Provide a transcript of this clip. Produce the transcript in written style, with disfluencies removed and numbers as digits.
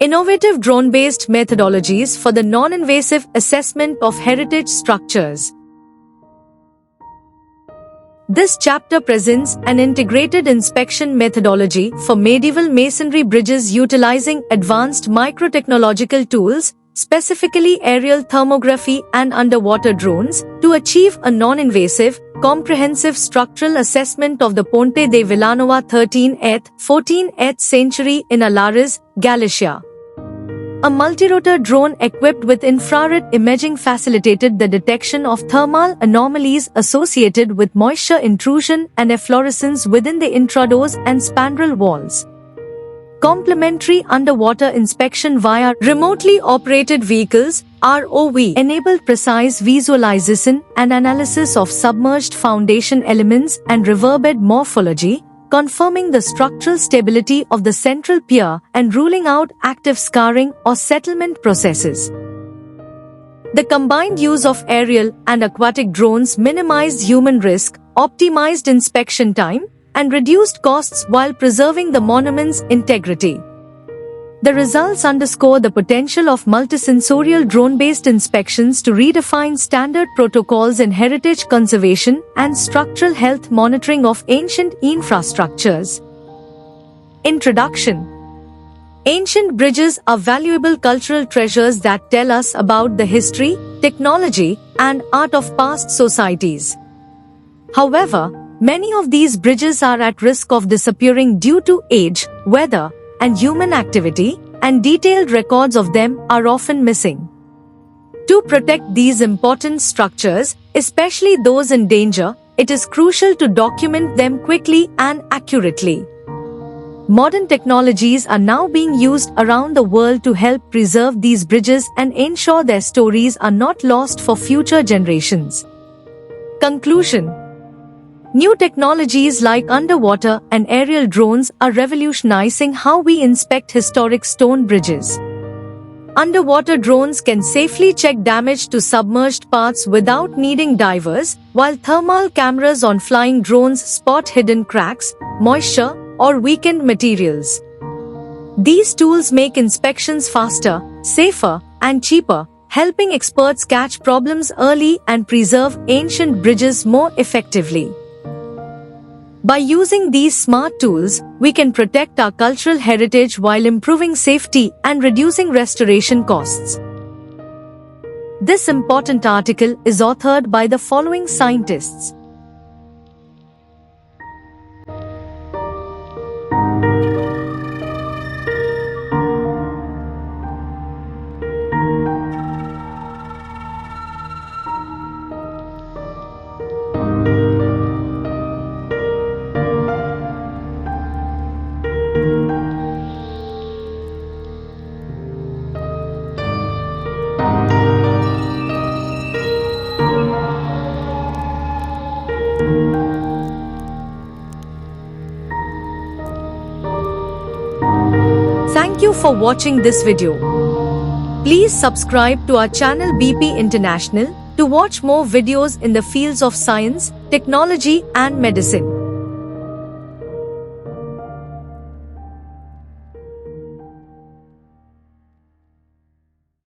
Innovative drone-based methodologies for the non-invasive assessment of heritage structures. This chapter presents an integrated inspection methodology for medieval masonry bridges utilizing advanced microtechnological tools, specifically aerial thermography and underwater drones, to achieve a non-invasive, comprehensive structural assessment of the Ponte de Villanova 13th-14th century in Alaris, Galicia. A multirotor drone equipped with infrared imaging facilitated the detection of thermal anomalies associated with moisture intrusion and efflorescence within the intradoors and spandrel walls. Complementary underwater inspection via remotely operated vehicles (ROV) enabled precise visualization and analysis of submerged foundation elements and riverbed morphology, confirming the structural stability of the central pier and ruling out active scarring or settlement processes. The combined use of aerial and aquatic drones minimized human risk, optimized inspection time, and reduced costs while preserving the monument's integrity. The results underscore the potential of multisensorial drone-based inspections to redefine standard protocols in heritage conservation and structural health monitoring of ancient infrastructures. Introduction. Ancient bridges are valuable cultural treasures that tell us about the history, technology, and art of past societies. However, many of these bridges are at risk of disappearing due to age, weather, and human activity, and detailed records of them are often missing. To protect these important structures, especially those in danger, it is crucial to document them quickly and accurately. Modern technologies are now being used around the world to help preserve these bridges and ensure their stories are not lost for future generations. Conclusion. New technologies like underwater and aerial drones are revolutionizing how we inspect historic stone bridges. Underwater drones can safely check damage to submerged parts without needing divers, while thermal cameras on flying drones spot hidden cracks, moisture, or weakened materials. These tools make inspections faster, safer, and cheaper, helping experts catch problems early and preserve ancient bridges more effectively. By using these smart tools, we can protect our cultural heritage while improving safety and reducing restoration costs. This important article is authored by the following scientists. Thank you for watching this video. Please subscribe to our channel BP International to watch more videos in the fields of science, technology and medicine.